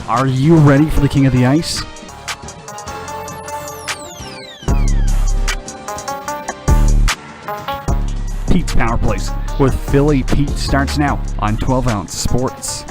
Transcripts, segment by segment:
Are you ready for the King of the Ice? Pete's Power Plays with Philly Pete starts now on 12 Ounce Sports.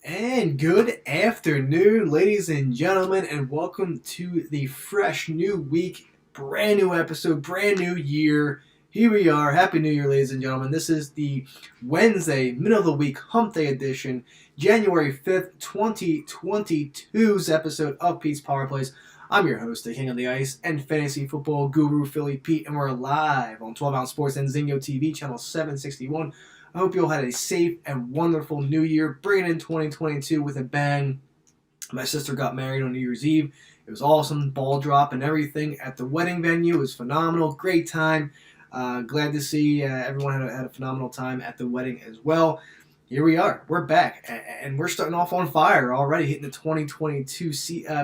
And good afternoon, ladies and gentlemen, and welcome to the fresh new week, brand new episode, brand new year. Here we are. Happy New Year, ladies and gentlemen. This is the Wednesday, middle of the week, hump day edition, January 5th, 2022's episode of Pete's Power Plays. I'm your host, the King of the Ice and fantasy football guru, Philly Pete, and we're live on 12 Ounce Sports and Zingo TV, channel 761. I hope you all had a safe and wonderful New Year, bringing in 2022 with a bang. My sister got married on New Year's Eve. It was awesome, ball drop and everything at the wedding venue. It was phenomenal, great time. Glad to see everyone had a phenomenal time at the wedding as well. Here we are, we're back, and we're starting off on fire already, hitting the 2022,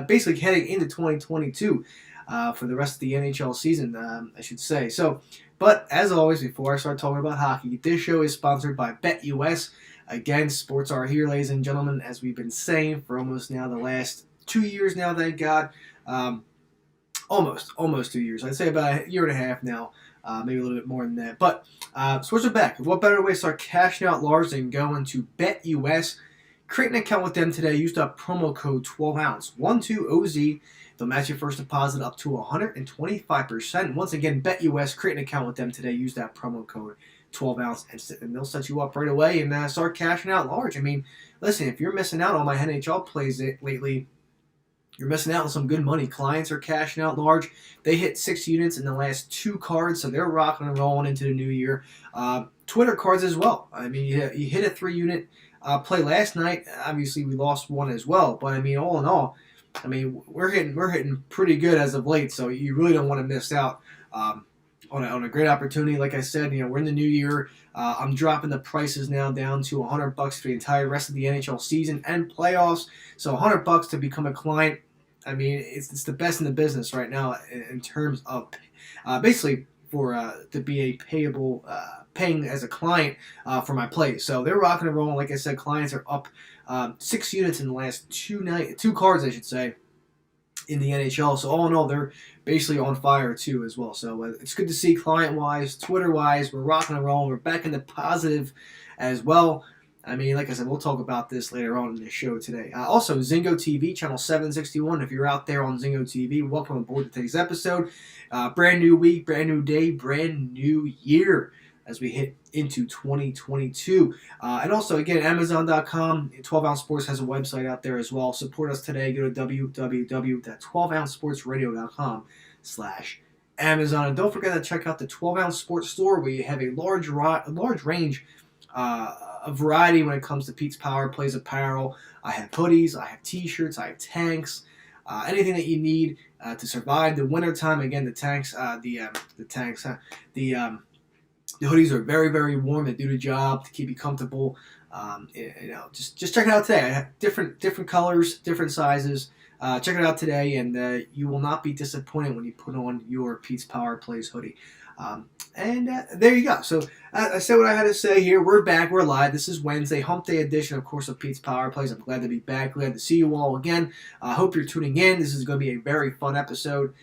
basically heading into 2022 for the rest of the NHL season, I should say. But as always, before I start talking about hockey, this show is sponsored by BetUS. Again, sports are here, ladies and gentlemen, as we've been saying for almost now the last 2 years now, thank God. Almost 2 years. I'd say about a year and a half now, maybe a little bit more than that. But sports are back. What better way to start cashing out large than going to BetUS? Create an account with them today. Use the promo code 12ounce, 12OZ. They'll match your first deposit up to 125%. Once again, BetUS, create an account with them today. Use that promo code 12ounce, and they'll set you up right away and start cashing out large. I mean, listen, if you're missing out on my NHL plays lately, you're missing out on some good money. Clients are cashing out large. They hit 6 units in the last 2 cards, so they're rocking and rolling into the new year. Twitter cards as well. I mean, you hit a 3-unit play last night. Obviously, we lost one as well, but I mean, all in all, I mean, we're hitting pretty good as of late, so you really don't want to miss out on a great opportunity. Like I said, we're in the new year. I'm dropping the prices now down to $100 for the entire rest of the NHL season and playoffs. So $100 to become a client. I mean, it's the best in the business right now in terms of basically for to be a paying as a client for my plays. So they're rocking and rolling. Like I said, clients are up 6 units in the last 2 cards, I should say, in the NHL. So all in all, they're basically on fire too as well. So it's good to see client-wise, Twitter-wise, we're rocking and rolling. We're back in the positive as well. I mean, like I said, we'll talk about this later on in the show today. Also, Zingo TV, channel 761. If you're out there on Zingo TV, welcome aboard to today's episode. Brand new week, brand new day, brand new year as we hit into 2022. And also, again, Amazon.com, 12 Ounce Sports has a website out there as well. Support us today. Go to www.12ouncesportsradio.com/Amazon. And don't forget to check out the 12 Ounce Sports Store, where you have a large range, a variety when it comes to Pete's Power Plays apparel. I have hoodies, I have t-shirts, I have tanks, anything that you need to survive the wintertime. Again, the hoodies are very, very warm. They do the job to keep you comfortable. Just check it out today. I have different colors, different sizes. Check it out today, and you will not be disappointed when you put on your Pete's Power Plays hoodie. There you go. So I said what I had to say here. We're back. We're live. This is Wednesday, hump day edition, of course, of Pete's Power Plays. I'm glad to be back. Glad to see you all again. I hope you're tuning in. This is going to be a very fun episode.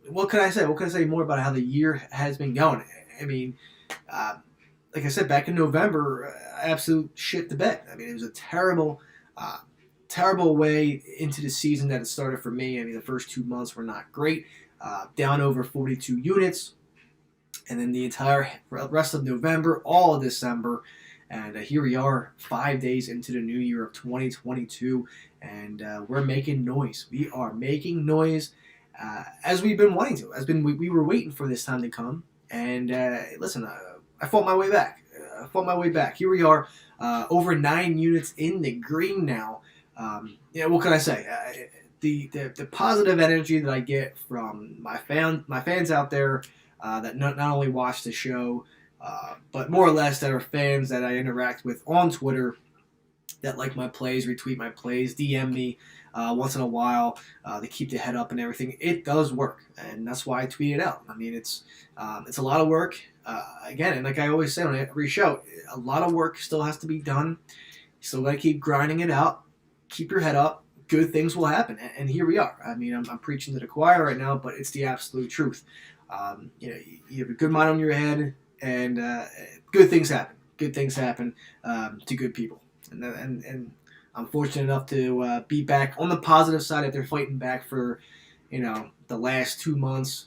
What can I say? What can I say more about how the year has been going? I mean, like I said, back in November, absolute shit the bed. I mean, it was a terrible way into the season that it started for me. I mean, the first 2 months were not great. Down over 42 units. And then the entire rest of November, all of December, And here we are, 5 days into the new year of 2022, and we're making noise. We are making noise as we've been wanting to. We were waiting for this time to come. And listen, I fought my way back. Here we are, over 9 units in the green now. What can I say? The positive energy that I get from my fans out there that not only watch the show, but more or less that are fans that I interact with on Twitter, that like my plays, retweet my plays, DM me once in a while to keep the head up and everything. It does work, and that's why I tweet it out. I mean, it's a lot of work. Again, and like I always say on every show, a lot of work still has to be done. You still got to keep grinding it out. Keep your head up. Good things will happen, and here we are. I mean, I'm preaching to the choir right now, but it's the absolute truth. You have a good mind on your head, and good things happen. Good things happen to good people, and I'm fortunate enough to be back on the positive side after fighting back for, the last 2 months.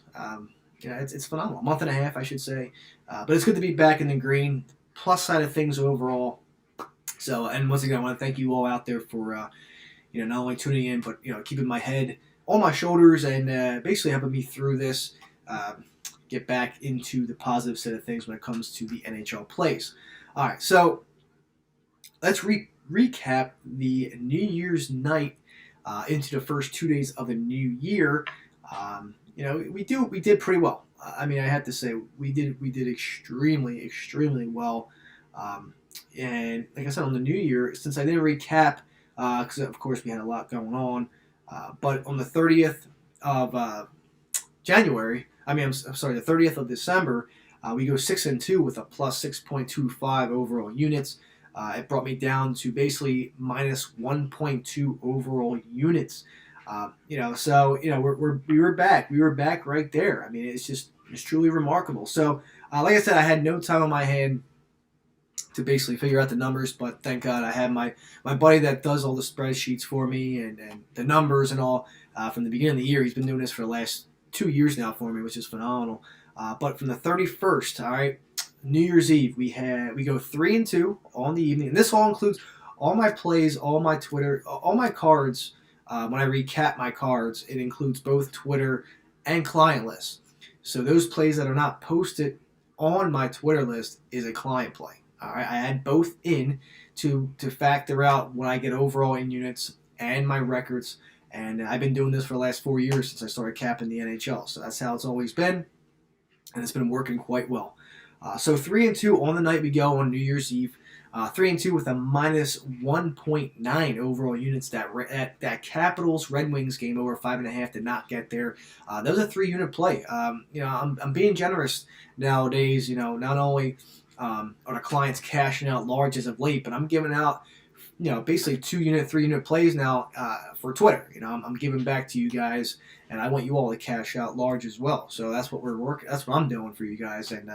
It's phenomenal. A month and a half, I should say. But it's good to be back in the green. Plus side of things overall. So, and once again, I want to thank you all out there for, not only tuning in, but, keeping my head on my shoulders and basically helping me through this, get back into the positive set of things when it comes to the NHL plays. All right, so let's recap the New Year's night into the first 2 days of the new year. We did pretty well. I mean, I have to say we did extremely well. And like I said, on the new year, since I didn't recap, because of course we had a lot going on, but on the 30th of January, I'm sorry, the 30th of December, we go 6-2 with a plus 6.25 overall units. It brought me down to basically minus 1.2 overall units. We were back. We were back right there. I mean, it's truly remarkable. So, like I said, I had no time on my hand to basically figure out the numbers, but thank God I had my buddy that does all the spreadsheets for me and the numbers and all from the beginning of the year. He's been doing this for the last 2 years now for me, which is phenomenal. But from the 31st, all right, New Year's Eve, we go 3-2 on the evening, and this all includes all my plays, all my Twitter, all my cards. When I recap my cards, it includes both Twitter and client lists. So those plays that are not posted on my Twitter list is a client play. All right, I add both in to factor out what I get overall in units and my records. And I've been doing this for the last 4 years since I started capping the NHL. So that's how it's always been, and it's been working quite well. So 3-2 on the night we go on New Year's Eve. 3-2 with a minus 1.9 overall units. That Capitals Red Wings game over 5.5 did not get there. That was a 3-unit play. I'm being generous nowadays. Not only are the clients cashing out large as of late, but I'm giving out basically 2-unit, 3-unit plays now for Twitter. I'm giving back to you guys, and I want you all to cash out large as well. So that's what we're working. That's what I'm doing for you guys, and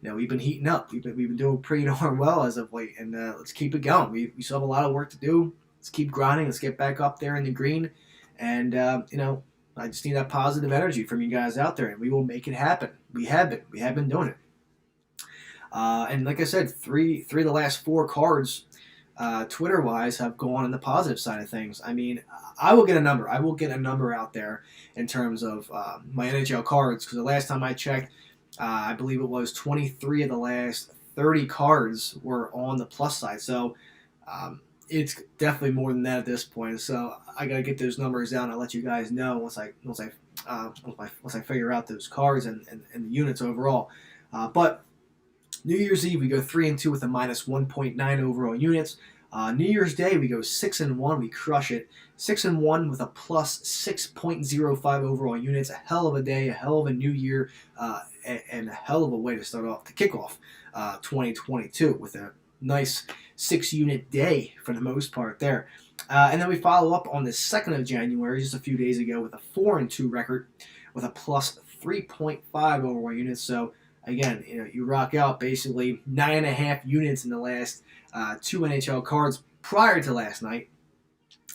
we've been heating up. We've been doing pretty darn well as of late, and let's keep it going. We still have a lot of work to do. Let's keep grinding. Let's get back up there in the green, and I just need that positive energy from you guys out there, and we will make it happen. We have been doing it. And like I said, three of the last 4 cards, Twitter-wise, have gone on the positive side of things. I mean, I will get a number. I will get a number out there in terms of my NHL cards, because the last time I checked, I believe it was 23 of the last 30 cards were on the plus side. So it's definitely more than that at this point. So I got to get those numbers out, and I'll let you guys know once I figure out those cards and the units overall. But New Year's Eve, we go 3-2 with a minus 1.9 overall units. New Year's Day, we go 6-1. We crush it. 6-1 with a plus 6.05 overall units. A hell of a day, a hell of a new year, and a hell of a way to kick off 2022 with a nice 6-unit day for the most part there. And then we follow up on the 2nd of January, just a few days ago, with a 4-2 record with a plus 3.5 overall units. So again, you rock out basically 9.5 units in the last 2 NHL cards prior to last night.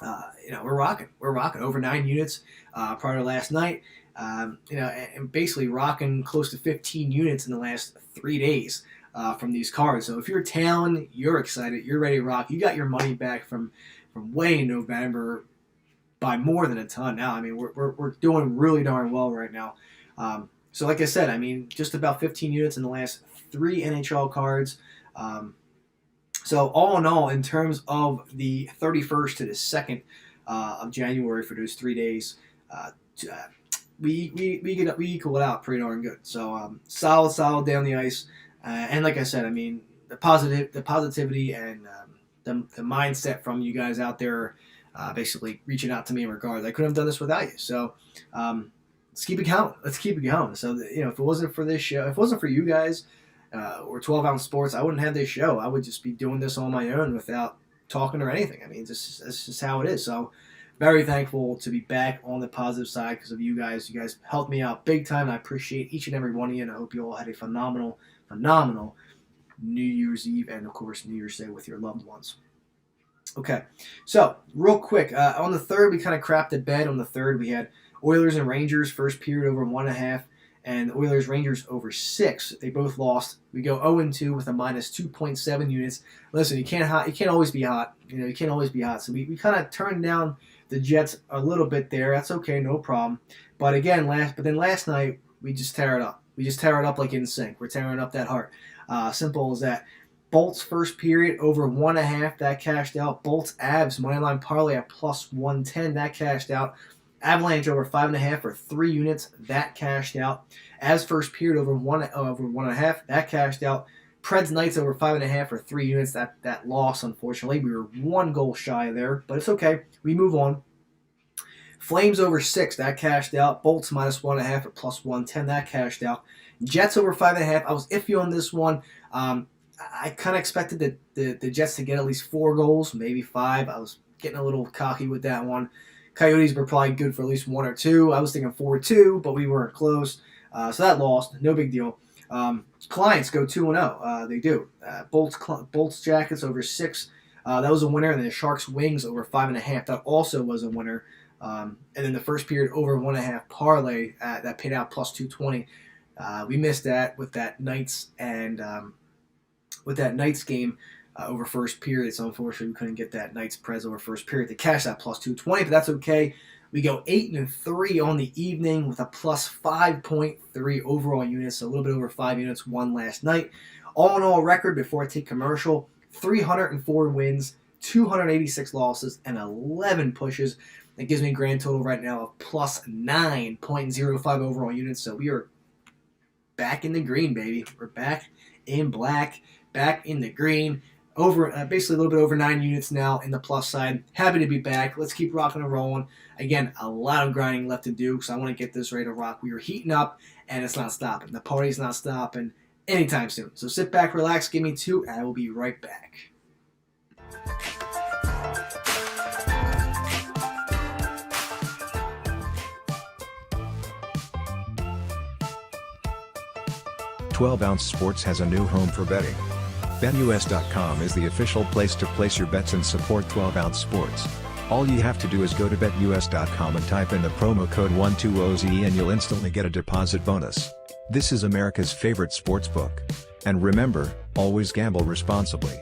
We're rocking. We're rocking over 9 units prior to last night. And basically rocking close to 15 units in the last 3 days. from these cards. So if you're Talon, you're excited, you're ready to rock. You got your money back from way in November by more than a ton now. I mean, we're doing really darn well right now. So like I said, I mean, just about 15 units in the last 3 NHL cards. So all in all, in terms of the 31st to the 2nd of January for those 3 days, we equal it out pretty darn good. So solid down the ice, and like I said, I mean the positivity and the mindset from you guys out there, basically reaching out to me in regards. I couldn't have done this without you. So let's keep it going. So if it wasn't for this show, if it wasn't for you guys or 12 Ounce Sports, I wouldn't have this show. I would just be doing this on my own without talking or anything. I mean, that's just how it is. So very thankful to be back on the positive side because of you guys. You guys helped me out big time, and I appreciate each and every one of you, and I hope you all had a phenomenal New Year's Eve and, of course, New Year's Day with your loved ones. Okay, so real quick, on the 3rd, we kind of crapped the bed. On the 3rd, we had Oilers and Rangers, first period over 1.5, and Oilers-Rangers over 6. They both lost. We go 0-2 with a minus 2.7 units. Listen, you can't always be hot. You can't always be hot. So we kind of turned down the Jets a little bit there. That's okay, no problem. But again, last night we just tear it up. We just tear it up like in sync. We're tearing up that heart. Simple as that. Bolts first period over 1.5, that cashed out. Bolts Avs moneyline parlay at plus 110, that cashed out. Avalanche over 5.5 or 3 units, that cashed out. As first period over 1.5, that cashed out. Preds Knights over 5.5 or 3 units, that loss, unfortunately. We were 1 goal shy there, but it's okay. We move on. Flames over 6, that cashed out. Bolts minus 1.5 or plus 110, that cashed out. Jets over 5.5. I was iffy on this one. I kind of expected the Jets to get at least 4 goals, maybe 5. I was getting a little cocky with that one. Coyotes were probably good for at least 1 or 2. I was thinking 4-2, but we weren't close. So that lost. No big deal. Clients go 2-0. They do. Bolts Jackets over 6. That was a winner. And then the Sharks Wings over 5.5. That also was a winner. And then the first period over 1.5 parlay that paid out plus 220. We missed that with that Knights and with that Knights game over first period. So unfortunately we couldn't get that Knights Preds over first period to cash that plus 220, but that's okay. We go 8-3 on the evening with a plus 5.3 overall units, so a little bit over 5 units won last night. All in all record before I take commercial, 304 wins, 286 losses, and 11 pushes. That gives me a grand total right now of plus 9.05 overall units. So we are back in the green, baby. We're back in black, back in the green. Over basically a little bit over 9 units now in the plus side. Happy to be back. Let's keep rocking and rolling. Again, a lot of grinding left to do because I want to get this ready to rock. We are heating up and it's not stopping. The party's not stopping anytime soon. So sit back, relax, give me 2, and I will be right back. Twelve Ounce Sports has a new home for betting. BetUS.com is the official place to place your bets and support 12 Ounce Sports. All you have to do is go to BetUS.com and type in the promo code 120Z and you'll instantly get a deposit bonus. This is America's favorite sports book. And remember, always gamble responsibly.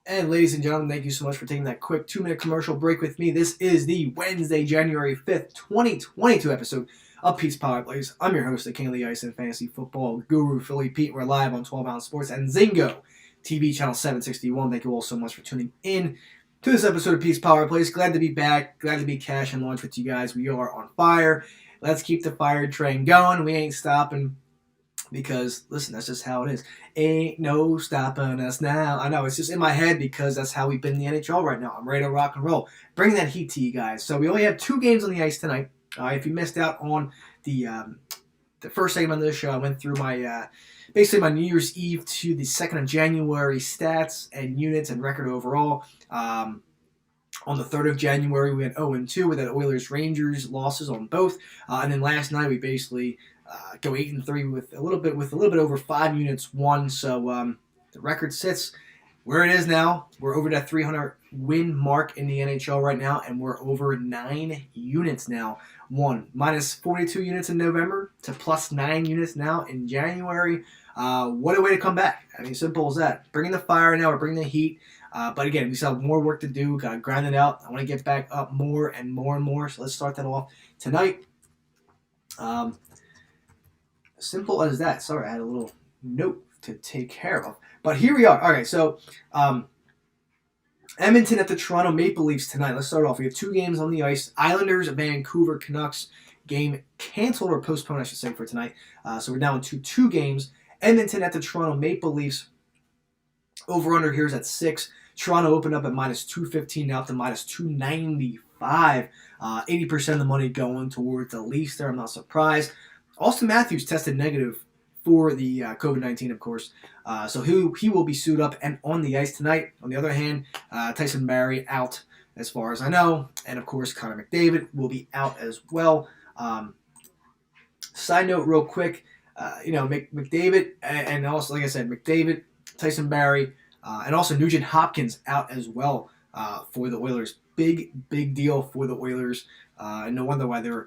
And ladies and gentlemen, thank you so much for taking that quick 2-minute commercial break with me. This is the Wednesday, January 5th, 2022 episode of Pete's Power Plays. I'm your host, the King of the Ice and Fantasy Football Guru, Philly Pete. We're live on 12 Ounce Sports and Zingo TV channel 761. Thank you all so much for tuning in to this episode of Pete's Power Plays. Glad to be back. Glad to be cash and launch with you guys. We are on fire. Let's keep the fire train going. We ain't stopping. Because, listen, that's just how it is. Ain't no stopping us now. I know, it's just in my head because that's how we've been in the NHL right now. I'm ready to rock and roll. Bring that heat to you guys. So we only have 2 games on the ice tonight. If you missed out on the first segment of this show, I went through my basically my New Year's Eve to the 2nd of January stats and units and record overall. On the 3rd of January, we went 0-2 with the Oilers-Rangers losses on both. And then last night, we basically go 8-3 with a little bit over 5 units won. So the record sits where it is now. We're over that 300 win mark in the NHL right now, and we're over 9 units now won. Minus 42 units in November to plus 9 units now in January. What a way to come back. I mean, simple as that. Bringing the fire now, we're bringing the heat. But again, we still have more work to do. Got to grind it out. I want to get back up more and more and more. So let's start that off tonight. Simple as that. Sorry, I had a little note to take care of. But here we are. All right, so Edmonton at the Toronto Maple Leafs tonight. Let's start off. We have 2 games on the ice. Islanders, Vancouver Canucks game canceled or postponed, I should say, for tonight. So we're down to 2 games. Edmonton at the Toronto Maple Leafs. Over-under here is at 6. Toronto opened up at minus 215, now up to minus 295. 80% of the money going towards the Leafs there. I'm not surprised. Austin Matthews tested negative for the COVID-19, of course. So he will be suited up and on the ice tonight. On the other hand, Tyson Barrie out as far as I know. And, of course, Connor McDavid will be out as well. Side note real quick, McDavid and also, like I said, McDavid, Tyson Barrie, and also Nugent Hopkins out as well for the Oilers. Big deal for the Oilers. And no wonder why they're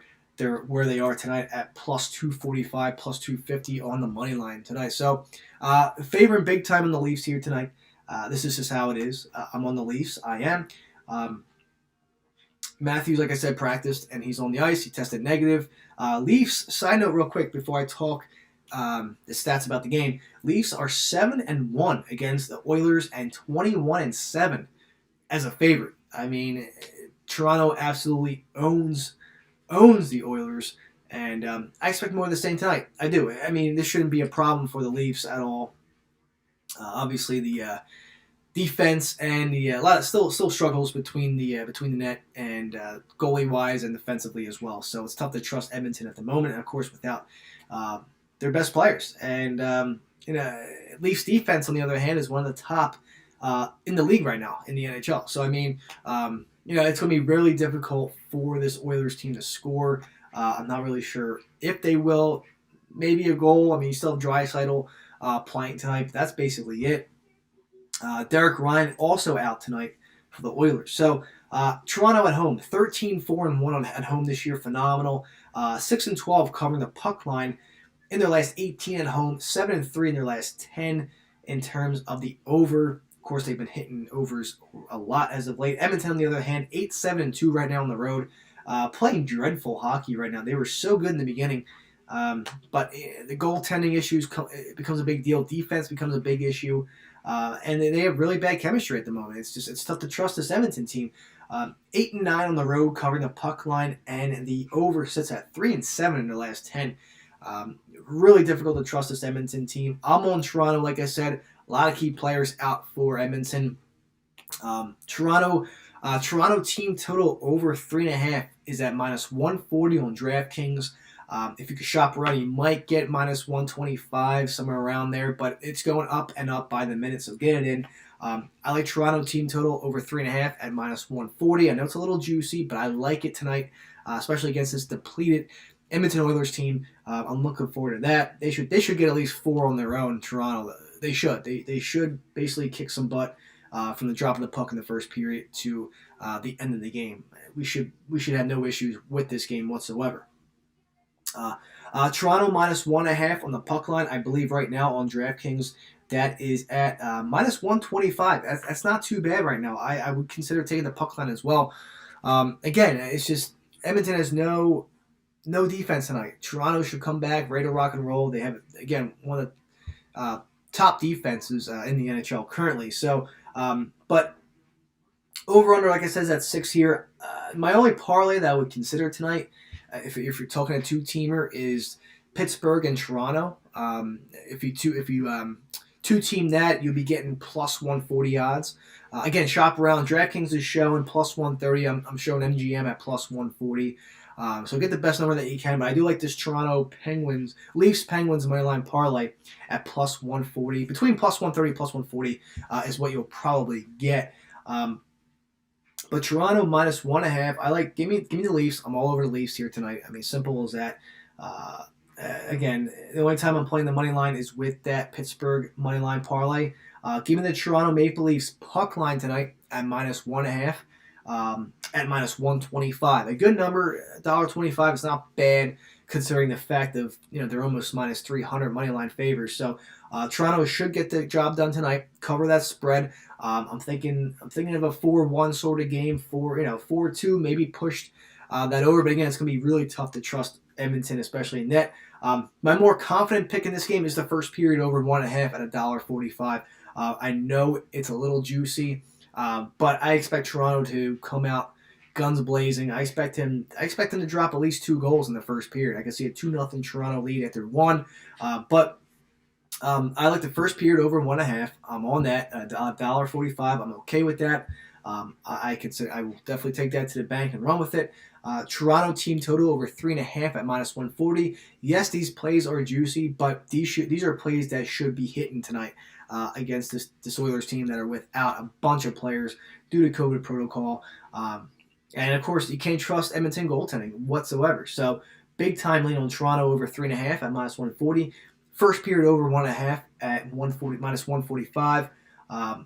where they are tonight at plus 245, plus 250 on the money line tonight. So, favoring big time on the Leafs here tonight. This is just how it is. I'm on the Leafs. I am. Matthews, like I said, practiced and he's on the ice. He tested negative. Leafs, side note real quick before I talk the stats about the game. Leafs are 7-1 against the Oilers and 21-7 as a favorite. I mean, Toronto absolutely owns the Oilers, and I expect more of the same tonight. I do. I mean, this shouldn't be a problem for the Leafs at all. Obviously, the defense and the a lot of still struggles between the net and goalie wise and defensively as well. So it's tough to trust Edmonton at the moment, and of course without their best players. And Leafs defense on the other hand is one of the top in the league right now in the NHL. So I mean. It's going to be really difficult for this Oilers team to score. I'm not really sure if they will. Maybe a goal. I mean, you still have Draisaitl playing tonight, but that's basically it. Derek Ryan also out tonight for the Oilers. So Toronto at home, 13-4-1 at home this year, phenomenal. 6-12 covering the puck line in their last 18 at home, 7-3 in their last 10 in terms of the over. Of course, they've been hitting overs a lot as of late. Edmonton, on the other hand, 8-7-2 right now on the road. Playing dreadful hockey right now. They were so good in the beginning. But the goaltending issues becomes a big deal. Defense becomes a big issue. And they have really bad chemistry at the moment. It's tough to trust this Edmonton team. 8-9 on the road, covering the puck line, and the over sits at 3-7 in their last 10. Really difficult to trust this Edmonton team. I'm on Toronto, like I said. A lot of key players out for Edmonton. Toronto team total over 3.5 is at minus 140 on DraftKings. If you could shop around, you might get minus 125, somewhere around there, but it's going up and up by the minute, so get it in. I like Toronto team total over 3.5 at minus 140. I know it's a little juicy, but I like it tonight, especially against this depleted Edmonton Oilers team. I'm looking forward to that. They should get at least 4 on their own, Toronto. They should. They should basically kick some butt from the drop of the puck in the first period to the end of the game. We should have no issues with this game whatsoever. Toronto minus 1.5 on the puck line. I believe right now on DraftKings that is at minus 125. That's not too bad right now. I would consider taking the puck line as well. Again, it's just Edmonton has no defense tonight. Toronto should come back, ready to rock and roll. They have, again, one of the top defenses in the NHL currently. So, but over under, like I said, is at 6 here. My only parlay that I would consider tonight, if you're talking a two-teamer, is Pittsburgh and Toronto. If you two-team that, you'll be getting plus 140 odds. Again, shop around. DraftKings is showing plus 130. I'm showing MGM at plus 140. So get the best number that you can. But I do like this Toronto Leafs Penguins moneyline parlay at plus 140. Between plus 130 plus 140 is what you'll probably get. But Toronto minus 1.5. I like. Give me the Leafs. I'm all over the Leafs here tonight. I mean, simple as that. Again, the only time I'm playing the money line is with that Pittsburgh money line parlay. Give me the Toronto Maple Leafs puck line tonight at minus 1.5. At minus 125. A good number, $1.25 is not bad considering the fact of, they're almost minus 300 money line favors. So Toronto should get the job done tonight, cover that spread. I'm thinking of a 4-1 sort of game, 4-2, maybe pushed that over. But again, it's going to be really tough to trust Edmonton, especially in net. My more confident pick in this game is the first period over 1.5 at $1.45. I know it's a little juicy, but I expect Toronto to come out guns blazing. I expect him to drop at least 2 goals in the first period. I can see a 2-0 Toronto lead after 1. But I like the first period over 1.5. I'm on that $1.45. I'm okay with that. I will definitely take that to the bank and run with it. Toronto team total over 3.5 at minus 140. Yes, these plays are juicy, but these are plays that should be hitting tonight against this Oilers team that are without a bunch of players due to COVID protocol. And of course, you can't trust Edmonton goaltending whatsoever. So big time lean on Toronto over 3.5 at minus 140. First period over 1.5 at 140 minus 145. I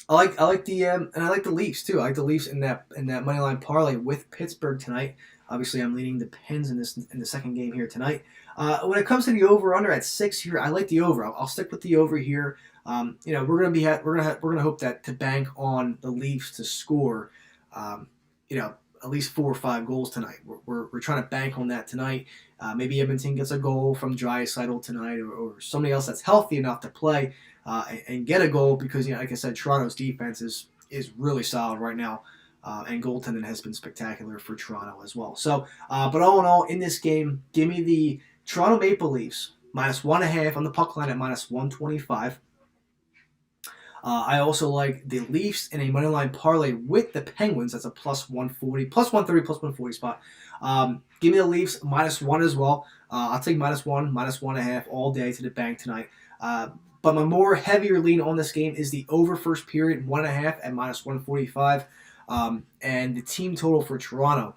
like the Leafs too. I like the Leafs in that money line parlay with Pittsburgh tonight. Obviously, I'm leaning the Pens in the second game here tonight. When it comes to the over under at 6 here, I like the over. I'll stick with the over here. We're gonna hope that to bank on the Leafs to score. At least 4 or 5 goals tonight. We're trying to bank on that tonight. Maybe Edmonton gets a goal from Draisaitl tonight, or somebody else that's healthy enough to play and get a goal because, like I said, Toronto's defense is really solid right now, and goaltending has been spectacular for Toronto as well. So, but all in all, in this game, give me the Toronto Maple Leafs minus 1.5 on the puck line at minus 125. I also like the Leafs in a moneyline parlay with the Penguins. That's a plus 140, plus 130, plus 140 spot. Give me the Leafs minus 1 as well. I'll take minus 1, minus 1.5 all day to the bank tonight. But my more heavier lean on this game is the over first period 1.5 at minus 145, and the team total for Toronto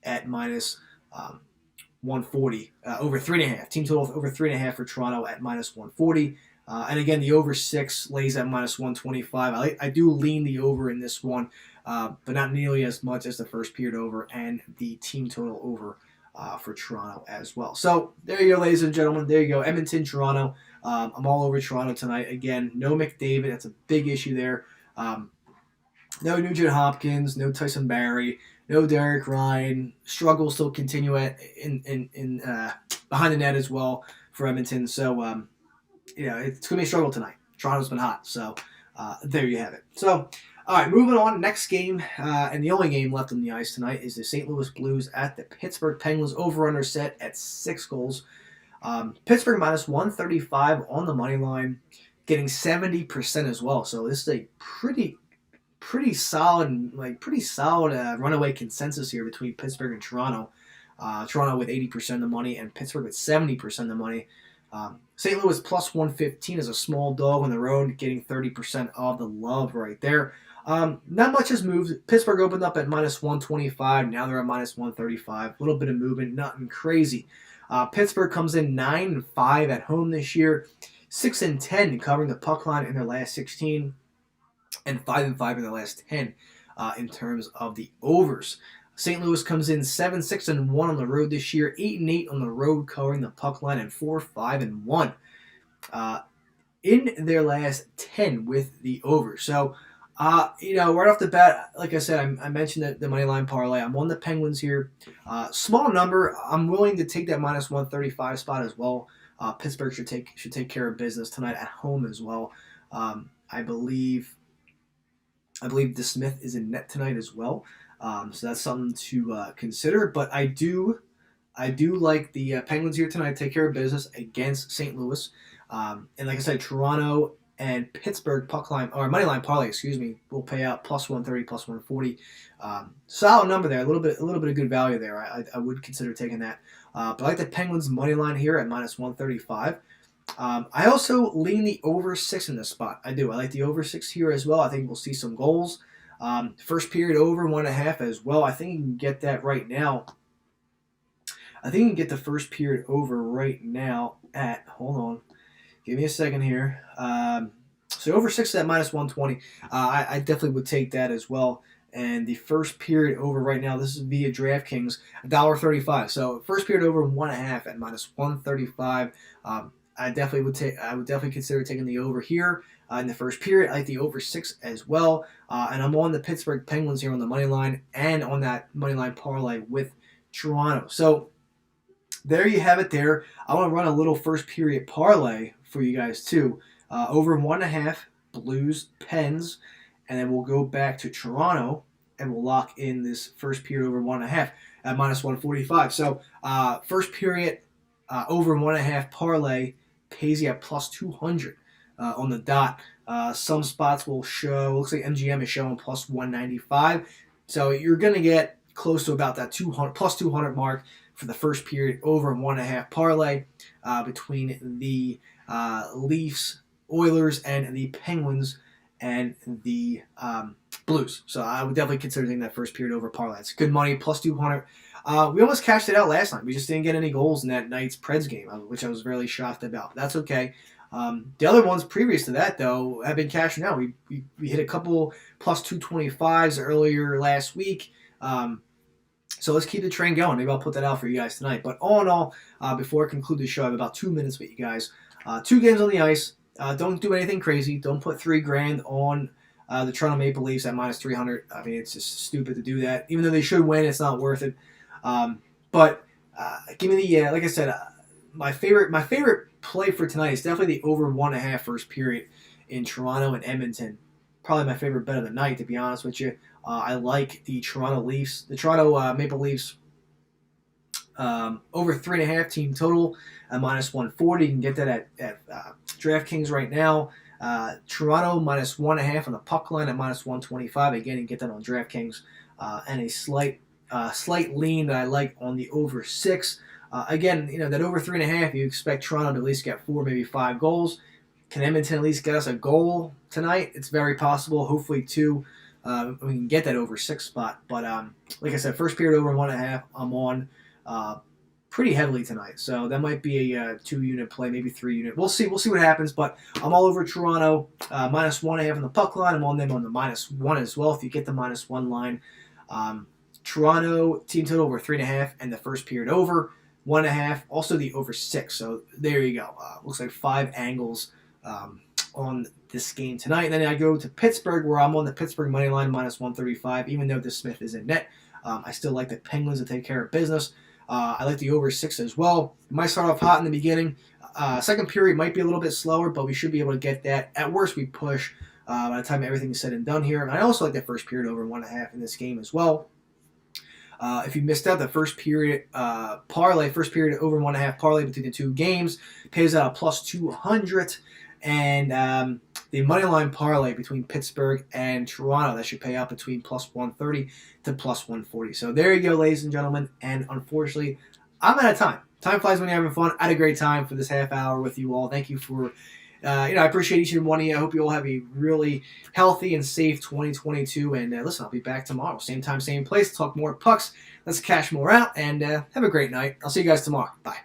at minus 140, over 3.5. Team total over 3.5 for Toronto at minus 140. And again, the over 6 lays at minus 125. I do lean the over in this one, but not nearly as much as the first period over and the team total over for Toronto as well. So there you go, ladies and gentlemen. There you go. Edmonton, Toronto. I'm all over Toronto tonight. Again, no McDavid. That's a big issue there. No Nugent Hopkins. No Tyson Barrie. No Derek Ryan. Struggles still continue in behind the net as well for Edmonton. So it's going to be a struggle tonight. Toronto's been hot. So there you have it. So, all right, moving on. Next game, and the only game left on the ice tonight is the St. Louis Blues at the Pittsburgh Penguins. Over-under set at 6 goals. Pittsburgh minus 135 on the money line, getting 70% as well. So this is a pretty solid runaway consensus here between Pittsburgh and Toronto. Toronto with 80% of the money and Pittsburgh with 70% of the money. St. Louis plus 115 is a small dog on the road, getting 30% of the love right there. Not much has moved. Pittsburgh opened up at minus 125. Now they're at minus 135. A little bit of movement, nothing crazy. Pittsburgh comes in 9-5 at home this year, 6-10 covering the puck line in their last 16, and 5-5 in their last 10 in terms of the overs. St. Louis comes in 7-6-1 on the road this year, 8-8 on the road covering the puck line, and 4-5-1 in their last 10 with the over. So, right off the bat, like I said, I mentioned the money line parlay. I'm on the Penguins here. Small number. I'm willing to take that minus 135 spot as well. Pittsburgh should take care of business tonight at home as well. I believe DeSmith is in net tonight as well. So that's something to consider. But I do like the Penguins here tonight. Take care of business against St. Louis. And like I said, Toronto and Pittsburgh puck line or money line parlay, will pay out plus 130, plus 140. Solid number there. A little bit of good value there. I would consider taking that. But I like the Penguins money line here at minus 135. I also lean the over 6 in this spot. I do. I like the over 6 here as well. I think we'll see some goals. First period over 1.5 as well. I think you can get that right now. I think you can get the first period over right now at, hold on, give me a second here. So over 6 is at minus 120. I definitely would take that as well. And the first period over right now, this is via DraftKings, $1.35. So first period over 1.5 at minus 135. I would definitely consider taking the over here in the first period. I like the over 6 as well. And I'm on the Pittsburgh Penguins here on the money line and on that money line parlay with Toronto. So there you have it there. I want to run a little first period parlay for you guys too. Over 1.5 Blues Pens, and then we'll go back to Toronto and we'll lock in this first period over 1.5 at minus 145. So first period over 1.5 parlay pays you at plus 200 on the dot. Some spots will show, looks like MGM is showing plus 195. So you're going to get close to about that 200 plus 200 mark for the first period over 1.5 parlay between the Leafs, Oilers, and the Penguins and the Blues. So I would definitely consider taking that first period over parlay. It's good money, plus 200. We almost cashed it out last night. We just didn't get any goals in that night's Preds game, which I was really shocked about. But that's okay. The other ones previous to that, though, have been cashing out. We hit a couple plus 225s earlier last week. So let's keep the train going. Maybe I'll put that out for you guys tonight. But all in all, before I conclude the show, I have about 2 minutes with you guys. 2 games on the ice. Don't do anything crazy. Don't put $3,000 on the Toronto Maple Leafs at minus 300. I mean, it's just stupid to do that. Even though they should win, it's not worth it. But give me the like I said, my favorite play for tonight is definitely the over 1.5 first period in Toronto and Edmonton. Probably my favorite bet of the night, to be honest with you. I like the Toronto Maple Leafs over 3.5 team total at minus 140. You can get that at DraftKings right now. Toronto minus 1.5 on the puck line at minus 125. Again, you can get that on DraftKings. And a slight lean that I like on the over 6. Again, that over 3.5, you expect Toronto to at least get 4, maybe 5 goals. Can Edmonton at least get us a goal tonight? It's very possible. Hopefully 2. We can get that over 6 spot. But like I said, first period over 1.5, I'm on pretty heavily tonight. So that might be a 2-unit play, maybe 3-unit. We'll see what happens. But I'm all over Toronto, minus 1.5 on the puck line. I'm on them on the minus 1 as well. If you get the minus 1 line, Toronto team total over 3.5 and the first period over 1.5. Also the over 6. So there you go. Looks like 5 angles on this game tonight. And then I go to Pittsburgh, where I'm on the Pittsburgh money line minus 135. Even though DeSmith is in net, I still like the Penguins to take care of business. I like the over 6 as well. It might start off hot in the beginning. Second period might be a little bit slower, but we should be able to get that. At worst, we push by the time everything's said and done here. And I also like that first period over 1.5 in this game as well. If you missed out the first period parlay, first period over 1.5 parlay between the 2 games, pays out a plus 200. And the money line parlay between Pittsburgh and Toronto, that should pay out between plus 130 to plus 140. So there you go, ladies and gentlemen. And unfortunately, I'm out of time. Time flies when you're having fun. I had a great time for this half hour with you all. Thank you for, I appreciate each and one of you. I hope you all have a really healthy and safe 2022. And listen, I'll be back tomorrow. Same time, same place. Talk more pucks. Let's cash more out. And have a great night. I'll see you guys tomorrow. Bye.